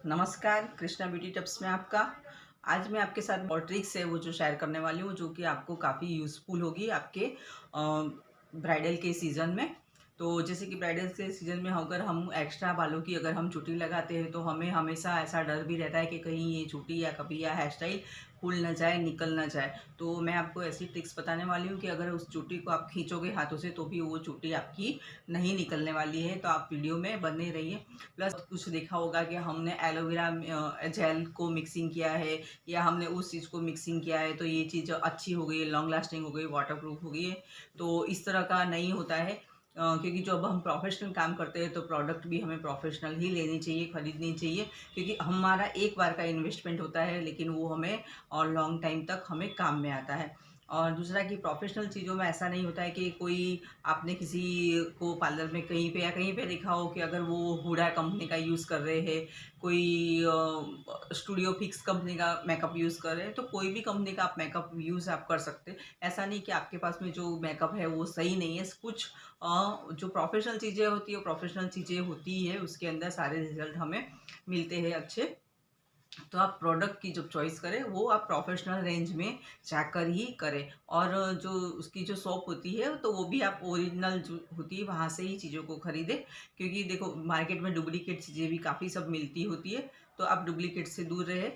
नमस्कार, Krishna beauty tips में आपका। आज मैं आपके साथ और ट्रिक्स है वो जो शेयर करने वाली हूँ, जो कि आपको काफ़ी यूज़फुल होगी आपके ब्राइडल के सीज़न में। तो जैसे कि ब्राइडल के सीज़न में अगर हम एक्स्ट्रा बालों की अगर हम चुटी लगाते हैं, तो हमें हमेशा ऐसा डर भी रहता है कि कहीं ये चुटी या कभी या हेयर स्टाइल खुल ना जाए, निकल ना जाए। तो मैं आपको ऐसी ट्रिक्स बताने वाली हूँ कि अगर उस चुटी को आप खींचोगे हाथों से, तो भी वो चुटी आपकी नहीं निकलने वाली है। तो आप वीडियो में बने रहिए। प्लस कुछ देखा होगा कि हमने एलोवेरा जेल को मिक्सिंग किया है, या हमने उस चीज़ को मिक्सिंग किया है, तो ये चीज़ अच्छी हो गई, लॉन्ग लास्टिंग हो गई, वाटर प्रूफ हो गई है। तो इस तरह का नहीं होता है, क्योंकि जब हम प्रोफेशनल काम करते हैं, तो प्रोडक्ट भी हमें प्रोफेशनल ही लेनी चाहिए, खरीदनी चाहिए, क्योंकि हमारा एक बार का इन्वेस्टमेंट होता है, लेकिन वो हमें और लॉन्ग टाइम तक हमें काम में आता है। और दूसरा कि प्रोफेशनल चीज़ों में ऐसा नहीं होता है कि कोई आपने किसी को पार्लर में कहीं पे या कहीं पे देखा हो कि अगर वो हुडा कंपनी का यूज़ कर रहे हैं, कोई स्टूडियो फिक्स कंपनी का मेकअप यूज़ कर रहे हैं, तो कोई भी कंपनी का आप मेकअप यूज़ आप कर सकते हैं। ऐसा नहीं कि आपके पास में जो मेकअप है वो सही नहीं है। कुछ जो प्रोफेशनल चीज़ें होती है, वो प्रोफेशनल चीज़ें होती है, उसके अंदर सारे रिजल्ट हमें मिलते हैं अच्छे। तो आप प्रोडक्ट की जब चॉइस करें, वो आप प्रोफेशनल रेंज में जाकर ही करें। और जो उसकी जो शॉप होती है, तो वो भी आप ओरिजिनल जो होती है वहाँ से ही चीज़ों को खरीदें, क्योंकि देखो मार्केट में डुप्लीकेट चीज़ें भी काफ़ी सब मिलती होती है। तो आप डुप्लीकेट से दूर रहे,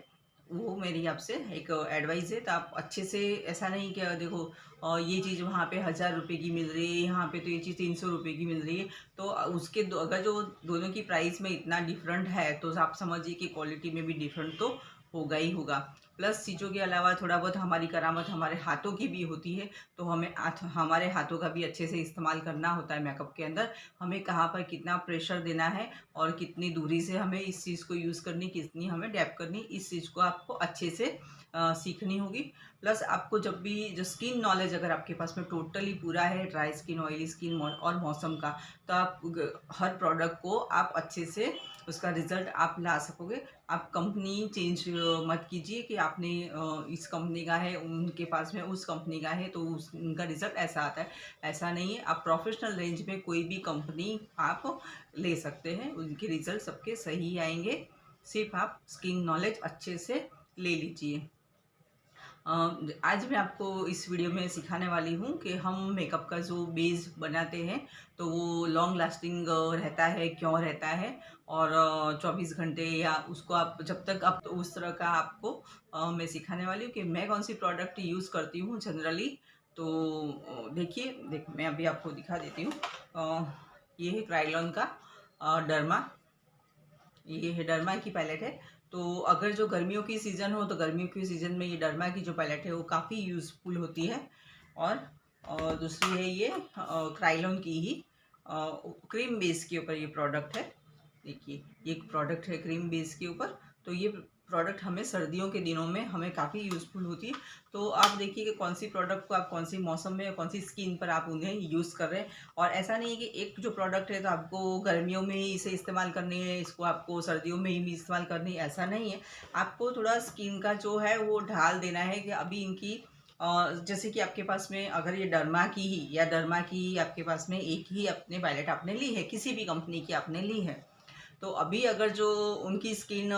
वो मेरी आपसे एक एडवाइस है। तो आप अच्छे से, ऐसा नहीं कि देखो ये चीज़ वहाँ पे 1000 रुपये की मिल रही है, यहाँ पे तो ये चीज़ 300 रुपये की मिल रही है। तो उसके अगर जो दोनों की प्राइस में इतना डिफरेंट है, तो आप समझिए कि क्वालिटी में भी डिफरेंट तो होगा ही होगा। प्लस चीज़ों के अलावा थोड़ा बहुत हमारी करामत हमारे हाथों की भी होती है। तो हमें हमारे हाथों का भी अच्छे से इस्तेमाल करना होता है मेकअप के अंदर। हमें कहाँ पर कितना प्रेशर देना है, और कितनी दूरी से हमें इस चीज़ को यूज़ करनी, कितनी हमें डैप करनी, इस चीज़ को आपको अच्छे से सीखनी होगी। प्लस आपको जब भी जो स्किन नॉलेज अगर आपके पास में टोटली पूरा है, ड्राई स्किन, ऑयली स्किन और मौसम का, तो आप हर प्रोडक्ट को आप अच्छे से उसका रिजल्ट आप ला सकोगे। आप कंपनी चेंज मत कीजिए कि आपने इस कंपनी का है, उनके पास में उस कंपनी का है, तो उनका रिजल्ट ऐसा आता है। ऐसा नहीं है। आप प्रोफेशनल रेंज में कोई भी कंपनी आप ले सकते हैं, उनके रिजल्ट सबके सही आएंगे। सिर्फ आप स्किन नॉलेज अच्छे से ले लीजिए। आज मैं आपको इस वीडियो में सिखाने वाली हूँ कि हम मेकअप का जो बेस बनाते हैं, तो वो लॉन्ग लास्टिंग रहता है, क्यों रहता है। और 24 घंटे, या उसको आप जब तक आप, तो उस तरह का आपको मैं सिखाने वाली हूँ कि मैं कौन सी प्रोडक्ट यूज़ करती हूँ जनरली। तो देखिए, मैं अभी आपको दिखा देती हूँ। ये है क्राइलॉन का डर्मा, ये है डर्मा की पैलेट है। तो अगर जो गर्मियों की सीज़न हो, तो गर्मियों की सीज़न में ये डर्मा की जो पैलेट है वो काफ़ी यूज़फुल होती है। और दूसरी है ये क्राइलॉन की ही क्रीम बेस के ऊपर ये प्रोडक्ट है। देखिए, ये प्रोडक्ट है क्रीम बेस के ऊपर। तो ये प्रोडक्ट हमें सर्दियों के दिनों में हमें काफ़ी यूज़फुल होती है। तो आप देखिए कि कौन सी प्रोडक्ट को आप कौन सी मौसम में, कौन सी स्किन पर आप उन्हें यूज़ कर रहे हैं। और ऐसा नहीं है कि एक जो प्रोडक्ट है तो आपको गर्मियों में ही इसे इस्तेमाल करनी है, इसको आपको सर्दियों में ही भी इस्तेमाल करनी है, ऐसा नहीं है। आपको थोड़ा स्किन का जो है वो ढाल देना है कि अभी इनकी जैसे कि आपके पास में अगर ये डर्मा की ही, या डर्मा की ही आपके पास में एक ही अपने पैलेट आपने ली है, किसी भी कंपनी की आपने ली है, तो अभी अगर जो उनकी स्किन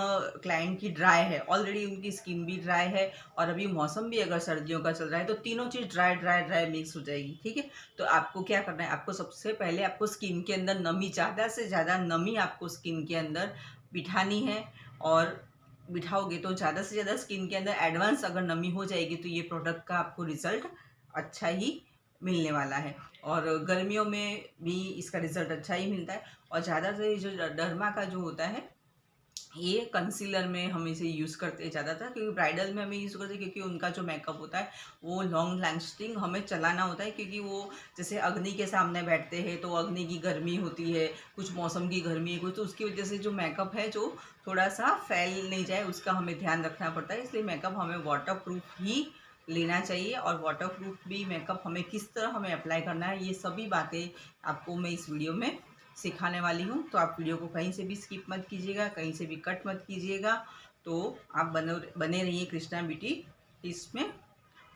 क्लाइंट की ड्राई है, ऑलरेडी उनकी स्किन भी ड्राई है, और अभी मौसम भी अगर सर्दियों का चल रहा है, तो तीनों चीज़ ड्राई ड्राई ड्राई मिक्स हो जाएगी। ठीक है। तो आपको क्या करना है, आपको सबसे पहले आपको स्किन के अंदर नमी, ज़्यादा से ज़्यादा नमी आपको स्किन के अंदर बिठानी है। और बिठाओगे तो ज़्यादा से ज़्यादा स्किन के अंदर एडवांस अगर नमी हो जाएगी, तो ये प्रोडक्ट का आपको रिजल्ट अच्छा ही मिलने वाला है। और गर्मियों में भी इसका रिजल्ट अच्छा ही मिलता है। और ज़्यादा से जो डर्मा का जो होता है, ये कंसीलर में हम इसे यूज़ करते हैं ज़्यादातर, क्योंकि ब्राइडल में हमें यूज़ करते हैं, क्योंकि उनका जो मेकअप होता है वो लॉन्ग लास्टिंग हमें चलाना होता है। क्योंकि वो जैसे अग्नि के सामने बैठते हैं, तो अग्नि की गर्मी होती है, कुछ मौसम की गर्मी है कुछ, तो उसकी वजह से जो मेकअप है जो थोड़ा सा फैल नहीं जाए, उसका हमें ध्यान रखना पड़ता है। इसलिए मेकअप हमें वाटर प्रूफ ही लेना चाहिए। और वाटर प्रूफ भी मेकअप हमें किस तरह हमें अप्लाई करना है, ये सभी बातें आपको मैं इस वीडियो में सिखाने वाली हूँ। तो आप वीडियो को कहीं से भी स्किप मत कीजिएगा, कहीं से भी कट मत कीजिएगा। तो आप बने बने रहिए कृष्णा ब्यूटी टिप्स में।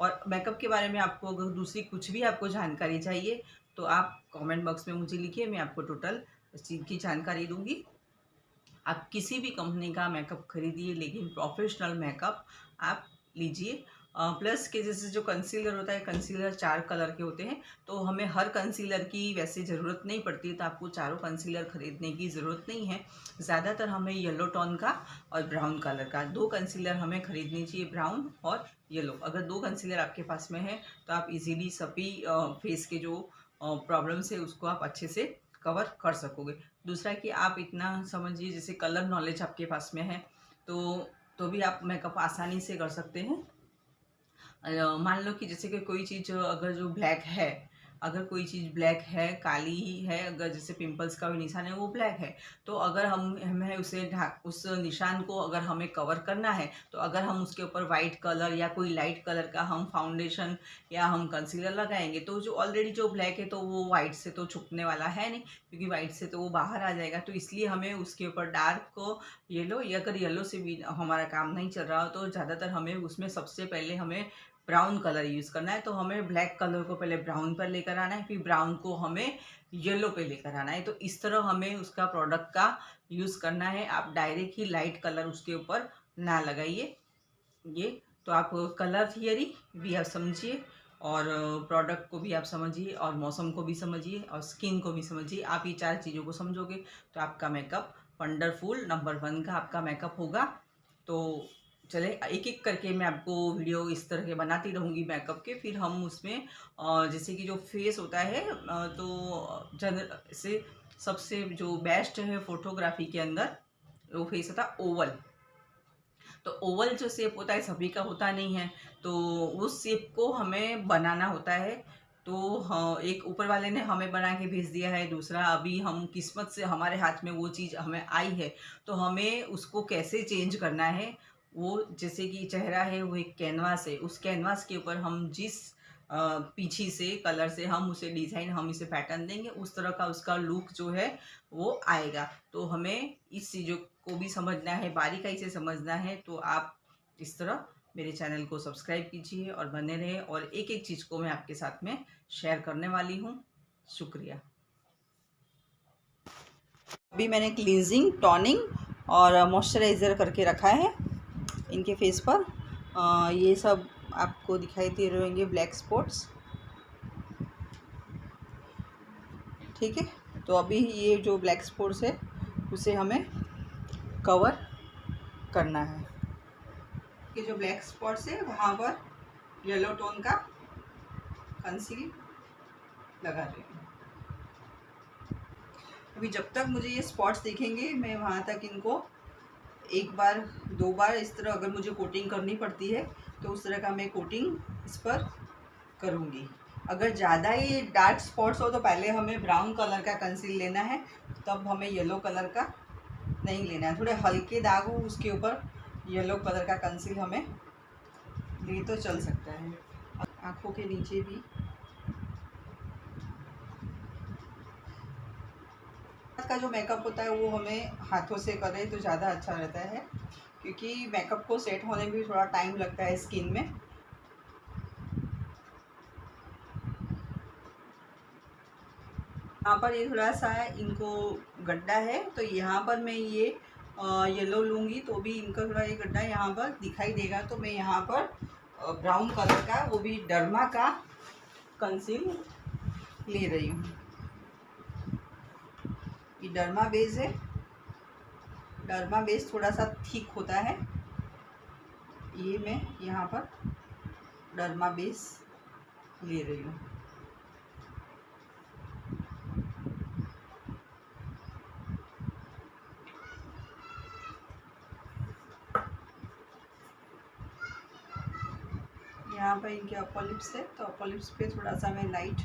और मेकअप के बारे में आपको अगर दूसरी कुछ भी आपको जानकारी चाहिए, तो आप कमेंट बॉक्स में मुझे लिखिए, मैं आपको टोटल इस चीज़ की जानकारी दूंगी। आप किसी भी कंपनी का मेकअप खरीदिए, लेकिन प्रोफेशनल मेकअप आप लीजिए। प्लस के जैसे जो कंसीलर होता है, कंसीलर 4 कलर के होते हैं, तो हमें हर कंसीलर की वैसे ज़रूरत नहीं पड़ती है, तो आपको चारों कंसीलर खरीदने की ज़रूरत नहीं है। ज़्यादातर हमें येलो टोन का और ब्राउन कलर का 2 कंसीलर हमें खरीदनी चाहिए, ब्राउन और येलो। अगर 2 कंसीलर आपके पास में है तो आप इजीली सभी फेस के जो प्रॉब्लम्स है उसको आप अच्छे से कवर कर सकोगे। दूसरा कि आप इतना समझिए, जैसे कलर नॉलेज आपके पास में है तो भी आप मेकअप आसानी से कर सकते हैं। मान लो कि जैसे कि कोई चीज़ अगर जो ब्लैक है, अगर कोई चीज़ ब्लैक है, काली ही है, अगर जैसे पिंपल्स का भी निशान है वो ब्लैक है, तो अगर हमें उसे उस निशान को अगर हमें कवर करना है, तो अगर हम उसके ऊपर वाइट कलर या कोई लाइट कलर का हम फाउंडेशन या हम कंसीलर लगाएंगे, तो जो ऑलरेडी जो ब्लैक है तो वो वाइट से तो छुपने वाला है नहीं, क्योंकि वाइट से तो वो बाहर आ जाएगा। तो इसलिए हमें उसके ऊपर डार्क को येलो, या अगर येलो से भी हमारा काम नहीं चल रहा हो तो ज़्यादातर हमें उसमें सबसे पहले हमें ब्राउन कलर यूज़ करना है। तो हमें ब्लैक कलर को पहले ब्राउन पर लेकर आना है, फिर ब्राउन को हमें येलो पे लेकर आना है। तो इस तरह हमें उसका प्रोडक्ट का यूज़ करना है। आप डायरेक्ट ही लाइट कलर उसके ऊपर ना लगाइए। ये तो आप कलर थियरी भी आप समझिए, और प्रोडक्ट को भी आप समझिए, और मौसम को भी समझिए, और स्किन को भी समझिए। आप ये 4 चीज़ों को समझोगे तो आपका मेकअप वंडरफुल नंबर 1 का आपका मेकअप होगा। तो चले एक एक करके मैं आपको वीडियो इस तरह के बनाती रहूँगी मेकअप के। फिर हम उसमें जैसे कि जो फेस होता है, तो जनरल से सबसे जो बेस्ट है फोटोग्राफी के अंदर, वो फेस होता है ओवल। तो ओवल जो शेप होता है सभी का होता नहीं है, तो उस शेप को हमें बनाना होता है। तो हाँ, एक ऊपर वाले ने हमें बना के भेज दिया है, दूसरा अभी हम किस्मत से हमारे हाथ में वो चीज़ हमें आई है, तो हमें उसको कैसे चेंज करना है। वो जैसे कि चेहरा है वो एक कैनवास है, उस कैनवास के ऊपर हम जिस पीछे से कलर से हम उसे डिज़ाइन, हम इसे पैटर्न देंगे, उस तरह का उसका लुक जो है वो आएगा। तो हमें इस चीज़ों को भी समझना है, बारीकाई से समझना है। तो आप इस तरह मेरे चैनल को सब्सक्राइब कीजिए और बने रहें, और एक एक चीज़ को मैं आपके साथ में शेयर करने वाली हूँ। शुक्रिया। अभी मैंने क्लींजिंग, टॉनिंग और मॉइस्चराइज़र करके रखा है इनके फेस पर। ये सब आपको दिखाई दे रहे होंगे ब्लैक स्पॉट्स, ठीक है। तो अभी ये जो ब्लैक स्पॉट्स है उसे हमें कवर करना है। ये जो ब्लैक स्पॉट्स है वहाँ पर येलो टोन का कंसील लगा रही हूँ। अभी जब तक मुझे ये स्पॉट्स दिखेंगे मैं वहाँ तक इनको एक बार 2 बार इस तरह अगर मुझे कोटिंग करनी पड़ती है तो उस तरह का मैं कोटिंग इस पर करूँगी। अगर ज़्यादा ही डार्क स्पॉट्स हो तो पहले हमें ब्राउन कलर का कंसील लेना है, तब हमें येलो कलर का नहीं लेना है। थोड़े हल्के दाग हो उसके ऊपर येलो कलर का कंसील हमें ले तो चल सकता है। आँखों के नीचे भी का जो मेकअप होता है वो हमें हाथों से करें तो ज़्यादा अच्छा रहता है, क्योंकि मेकअप को सेट होने में भी थोड़ा टाइम लगता है स्किन में। यहाँ पर ये थोड़ा सा इनको गड्ढा है, तो यहाँ पर मैं ये येलो लूँगी तो भी इनका थोड़ा ये गड्ढा यहाँ पर दिखाई देगा। तो मैं यहाँ पर ब्राउन कलर का, वो भी डर्मा का कंसील ले रही हूँ। ये डर्मा बेस है, डर्मा बेस थोड़ा सा थिक होता है। ये मैं यहाँ पर डर्मा बेस ले रही हूँ। यहाँ पर इनके अपर लिप्स है, तो अपर लिप्स पे थोड़ा सा मैं लाइट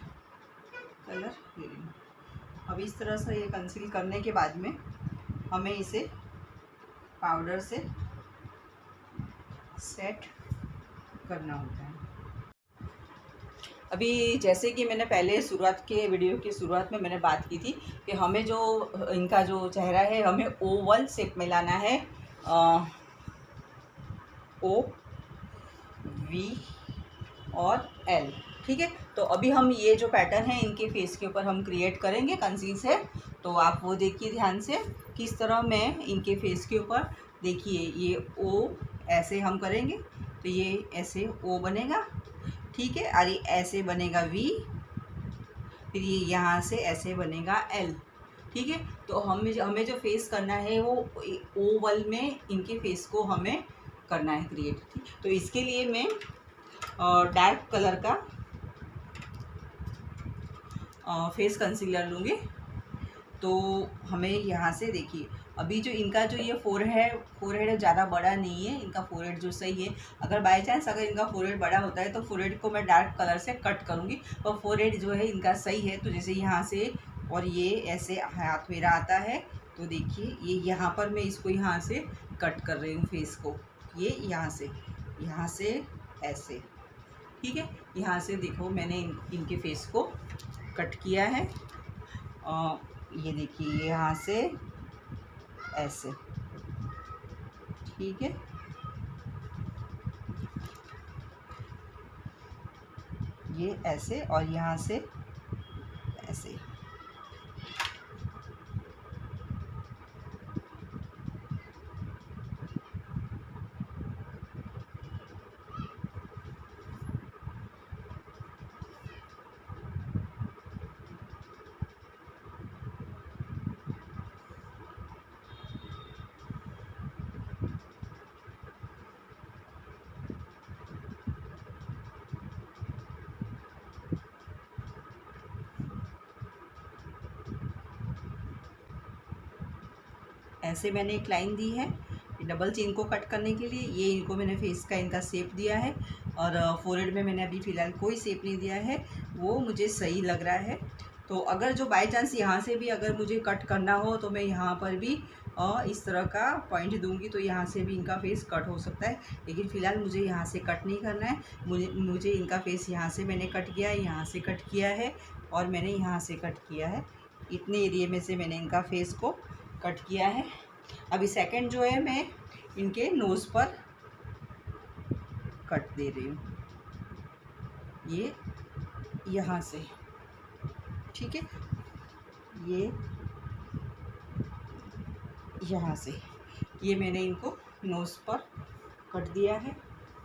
कलर ले रही हूँ। अब इस तरह से ये कंसील करने के बाद में हमें इसे पाउडर से सेट करना होता है। अभी जैसे कि मैंने पहले शुरुआत के वीडियो की शुरुआत में मैंने बात की थी कि हमें जो इनका जो चेहरा है हमें ओवल शेप में लाना है। ओ, वी और एल। ठीक है। तो अभी हम ये जो पैटर्न है इनके फेस के ऊपर हम क्रिएट करेंगे कंसील से। तो आप वो देखिए ध्यान से किस तरह मैं इनके फेस के ऊपर, देखिए ये ओ ऐसे हम करेंगे तो ये ऐसे ओ बनेगा, ठीक है। और ये ऐसे बनेगा वी, फिर ये यहाँ से ऐसे बनेगा एल, ठीक है। तो हमें जो फेस करना है वो ओवल में इनके फेस को हमें करना है क्रिएट, ठीक। तो इसके लिए मैं डार्क कलर का फेस कंसीलर लूँगी। तो हमें यहाँ से देखिए अभी जो इनका जो ये फोरहेड ज़्यादा बड़ा नहीं है, इनका फोरहेड जो सही है। अगर बाय चांस अगर इनका फोरहेड बड़ा होता है तो फोरहेड को मैं डार्क कलर से कट करूँगी, और फोरहेड जो है इनका सही है। तो जैसे यहाँ से और ये ऐसे हाथ मेरा आता है, तो देखिए ये यहाँ पर मैं इसको यहाँ से कट कर रही हूँ फेस को, ये यहाँ से ऐसे, ठीक है। यहाँ से देखो मैंने इनके फेस को कट किया है, ये देखिए यहाँ से ऐसे, ठीक है। ये ऐसे और यहाँ से ऐसे, ऐसे मैंने एक लाइन दी है डबल चेन को कट करने के लिए। ये इनको मैंने फेस का इनका शेप दिया है, और फोरहेड में मैंने अभी फ़िलहाल कोई शेप नहीं दिया है, वो मुझे सही लग रहा है। तो अगर जो बाय चांस यहाँ से भी अगर मुझे कट करना हो तो मैं यहाँ पर भी इस तरह का पॉइंट दूंगी, तो यहाँ से भी इनका फेस कट हो सकता है। लेकिन फ़िलहाल मुझे यहाँ से कट नहीं करना है, मुझे इनका फेस यहाँ से मैंने कट किया है, यहाँ से कट किया है, और मैंने यहाँ से कट किया है। इतने एरिए में से मैंने इनका फेस को कट किया है। अभी सेकंड जो है मैं इनके नोज़ पर कट दे रही हूँ, ये यहाँ से, ठीक है। ये यहाँ से ये मैंने इनको नोज़ पर कट दिया है।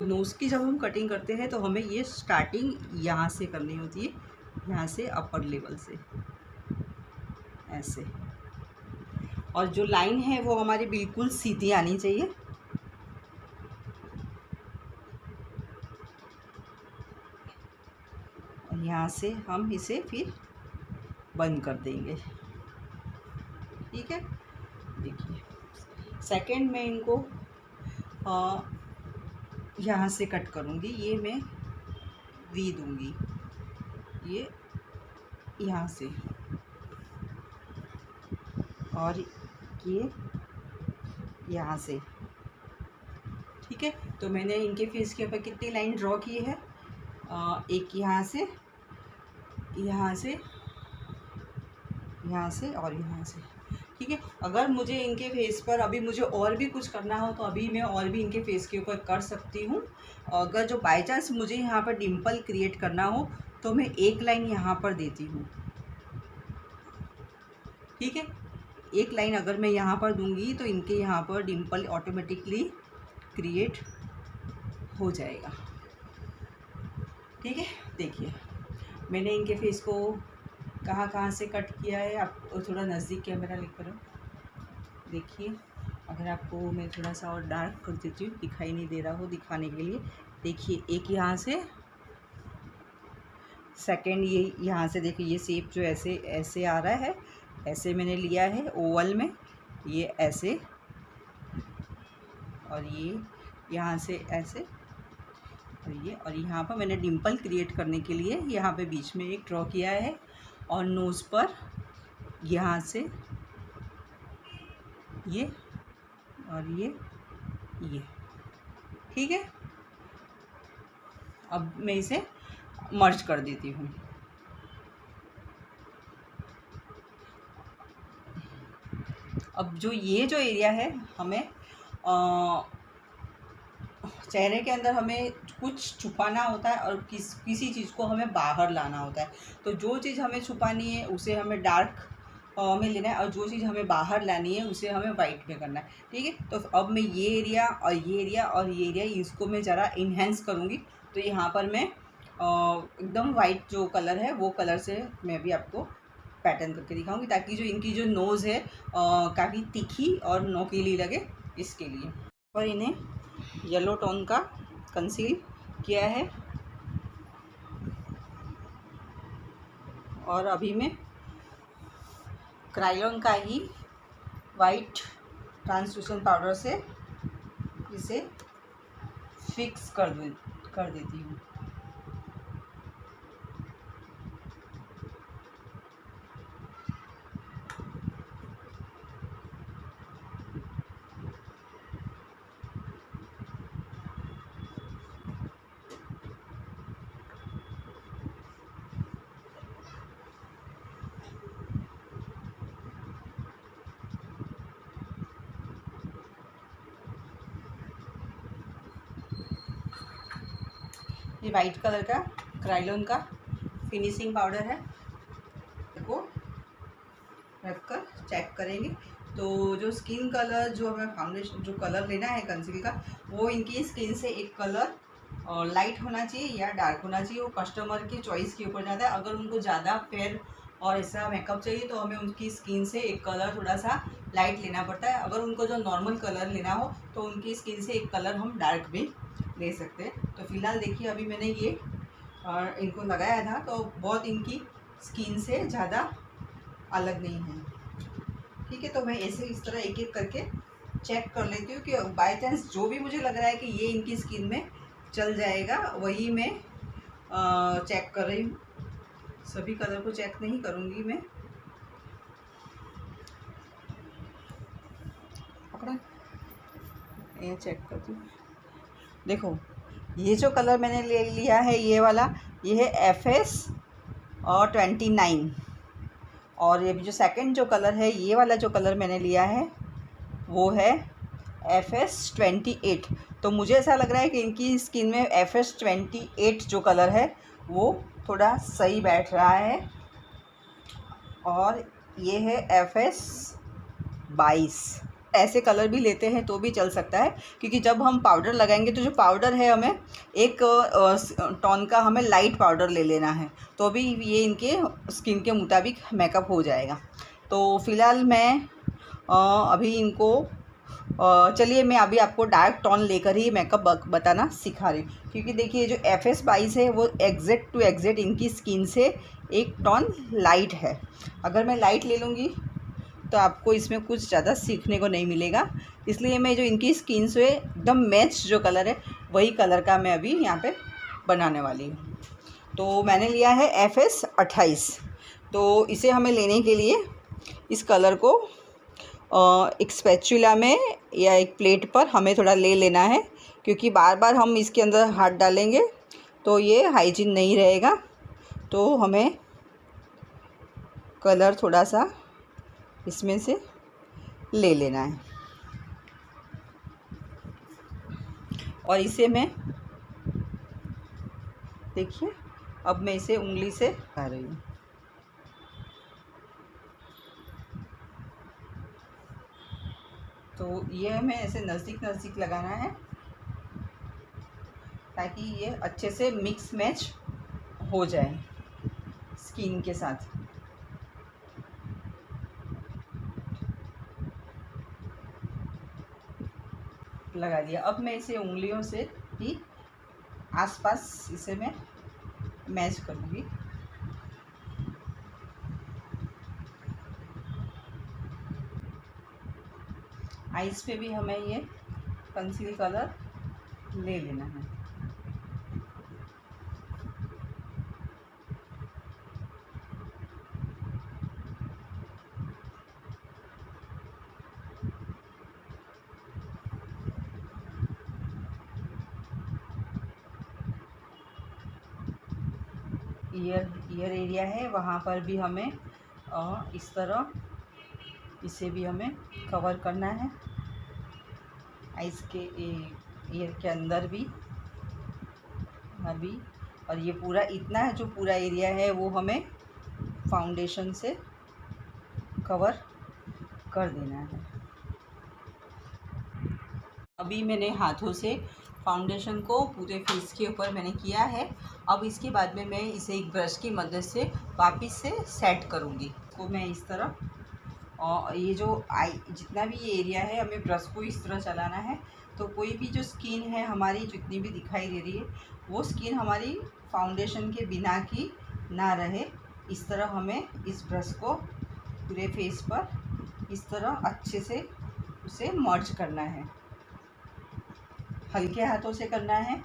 नोज़ की जब हम कटिंग करते हैं तो हमें ये स्टार्टिंग यहाँ से करनी होती है, यहाँ से अपर लेवल से ऐसे, और जो लाइन है वो हमारी बिल्कुल सीधी आनी चाहिए। और यहाँ से हम इसे फिर बंद कर देंगे, ठीक है। देखिए सेकंड में इनको यहाँ से कट करूँगी, ये मैं वी दूँगी, ये यहाँ से, और ये यहाँ से, ठीक है। तो मैंने इनके फेस के ऊपर कितनी लाइन ड्रॉ की है, एक यहाँ से, यहाँ से, यहाँ से और यहाँ से, ठीक है। अगर मुझे इनके फेस पर अभी मुझे और भी कुछ करना हो तो अभी मैं और भी इनके फेस के ऊपर कर सकती हूँ। अगर जो बाय चांस मुझे यहाँ पर डिम्पल क्रिएट करना हो तो मैं एक लाइन यहाँ पर देती हूँ, ठीक है। एक लाइन अगर मैं यहाँ पर दूंगी तो इनके यहाँ पर डिम्पल ऑटोमेटिकली क्रिएट हो जाएगा, ठीक है। देखिए मैंने इनके फेस को कहाँ से कट किया है, आप थोड़ा नज़दीक कैमरा लेकर करो, देखिए। अगर आपको मैं थोड़ा सा और डार्क कर देती हूँ, दिखाई नहीं दे रहा हो दिखाने के लिए, देखिए एक यहाँ से, सेकंड ये यहाँ से, देखिए ये शेप जो ऐसे ऐसे आ रहा है, ऐसे मैंने लिया है ओवल में, ये ऐसे, और ये यहाँ से ऐसे, और यहाँ पर मैंने डिम्पल क्रिएट करने के लिए यहाँ पे बीच में एक ड्रॉ किया है, और नोज़ पर यहाँ से ये और ये, ठीक है। अब मैं इसे मर्ज कर देती हूँ। अब जो ये जो एरिया है हमें चेहरे के अंदर हमें कुछ छुपाना होता है और किसी चीज़ को हमें बाहर लाना होता है। तो जो चीज़ हमें छुपानी है उसे हमें डार्क में लेना है, और जो चीज़ हमें बाहर लानी है उसे हमें वाइट में करना है। ठीक है, तो अब मैं ये एरिया और ये एरिया और ये एरिया इसको मैं ज़रा इन्हेंस करूँगी। तो यहाँ पर मैं एकदम वाइट जो कलर है वो कलर से मैं भी आपको पैटर्न करके दिखाऊंगी, ताकि जो इनकी जो नोज़ है काफ़ी तीखी और नोकीली लगे, इसके लिए। और इन्हें येलो टोन का कंसील किया है, और अभी मैं क्रायोन का ही वाइट ट्रांसलूसेंट पाउडर से इसे फिक्स कर देती हूँ। ये वाइट कलर का क्रायोन का फिनिशिंग पाउडर है, को रखकर चेक करेंगे। तो जो स्किन कलर, जो हमें फाउंडेशन जो कलर लेना है कंसील का, वो इनकी स्किन से एक कलर लाइट होना चाहिए या डार्क होना चाहिए। वो कस्टमर की चॉइस के ऊपर जाता है। अगर उनको ज़्यादा फेयर और ऐसा मेकअप चाहिए तो हमें उनकी स्किन से एक कलर थोड़ा सा लाइट लेना पड़ता है। अगर उनको जो नॉर्मल कलर लेना हो तो उनकी स्किन से एक कलर हम डार्क भी ले सकते हैं। तो फिलहाल देखिए, अभी मैंने ये इनको लगाया था तो बहुत इनकी स्किन से ज़्यादा अलग नहीं है। ठीक है, तो मैं ऐसे इस तरह एक एक करके चेक कर लेती हूँ कि बाय चांस जो भी मुझे लग रहा है कि ये इनकी स्किन में चल जाएगा, वही मैं चेक कर रही हूँ। सभी कलर को चेक नहीं करूँगी मैं। पकड़ा, ये चेक करती हूँ। देखो, ये जो कलर मैंने ले लिया है, ये वाला, ये है FS और 29। और ये भी जो सेकंड जो कलर है, ये वाला जो कलर मैंने लिया है वो है FS 28। तो मुझे ऐसा लग रहा है कि इनकी स्किन में FS 28 जो कलर है वो थोड़ा सही बैठ रहा है। और ये है FS 22। ऐसे कलर भी लेते हैं तो भी चल सकता है, क्योंकि जब हम पाउडर लगाएंगे तो जो पाउडर है, हमें एक टोन का हमें लाइट पाउडर ले लेना है, तो भी ये इनके स्किन के मुताबिक मेकअप हो जाएगा। तो फ़िलहाल मैं अभी इनको चलिए मैं अभी आपको डार्क टोन लेकर ही मेकअप बताना सिखा रही हूँ। क्योंकि देखिए, जो FS 22 है वो एग्जैक्ट टू एग्जैक्ट इनकी स्किन से एक टोन लाइट है। अगर मैं लाइट ले लूँगी तो आपको इसमें कुछ ज़्यादा सीखने को नहीं मिलेगा, इसलिए मैं जो इनकी स्किन से एकदम मैच जो कलर है वही कलर का मैं अभी यहाँ पे बनाने वाली हूँ। तो मैंने लिया है FS 28। तो इसे हमें लेने के लिए इस कलर को एक स्पैचुला में या एक प्लेट पर हमें थोड़ा ले लेना है, क्योंकि बार बार हम इसके अंदर हाथ डालेंगे तो ये हाइजीन नहीं रहेगा। तो हमें कलर थोड़ा सा इसमें से ले लेना है, और इसे मैं, देखिए, अब मैं इसे उंगली से लगा रही हूँ। तो ये हमें ऐसे नज़दीक नज़दीक लगाना है, ताकि ये अच्छे से मिक्स मैच हो जाए स्किन के साथ। लगा दिया। अब मैं इसे उंगलियों से ही आसपास इसे मैं मैच करूँगी। आइज़ पे भी हमें ये कंसील कलर ले लेना है। ईयर एरिया है, वहाँ पर भी हमें इस तरह इसे भी हमें कवर करना है। आइज़ के ईयर के अंदर भी अभी, और ये पूरा इतना है जो पूरा एरिया है वो हमें फाउंडेशन से कवर कर देना है। अभी मैंने हाथों से फाउंडेशन को पूरे फेस के ऊपर मैंने किया है। अब इसके बाद में मैं इसे एक ब्रश की मदद से वापस से सेट करूँगी। तो मैं इस तरह, और ये जो आई जितना भी ये एरिया है हमें ब्रश को इस तरह चलाना है, तो कोई भी जो स्किन है हमारी जितनी भी दिखाई दे रही है वो स्किन हमारी फाउंडेशन के बिना की ना रहे। इस तरह हमें इस ब्रश को पूरे फेस पर इस तरह अच्छे से उसे मर्ज करना है, हल्के हाथों से करना है।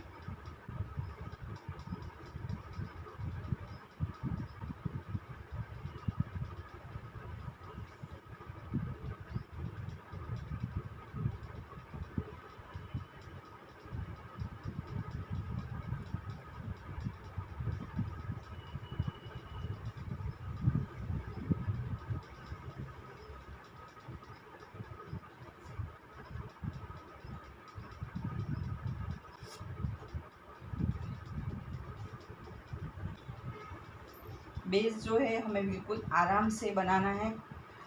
बेस जो है हमें बिल्कुल आराम से बनाना है।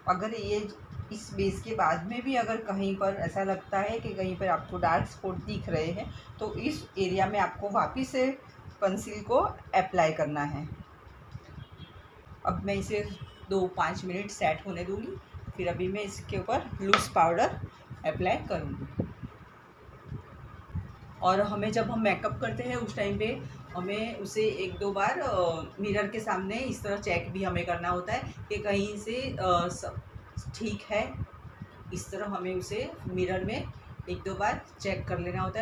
अगर ये इस बेस के बाद में भी अगर कहीं पर ऐसा लगता है कि कहीं पर आपको डार्क स्पॉट दिख रहे हैं तो इस एरिया में आपको वापस से कंसील को अप्लाई करना है। अब मैं इसे 2-5 मिनट सेट होने दूँगी, फिर अभी मैं इसके ऊपर लूज़ पाउडर अप्लाई करूँगी। और हमें जब हम मेकअप करते हैं उस टाइम पे हमें उसे 1-2 बार मिरर के सामने इस तरह चेक भी हमें करना होता है कि कहीं से सब ठीक है। इस तरह हमें उसे मिरर में 1-2 बार चेक कर लेना होता है।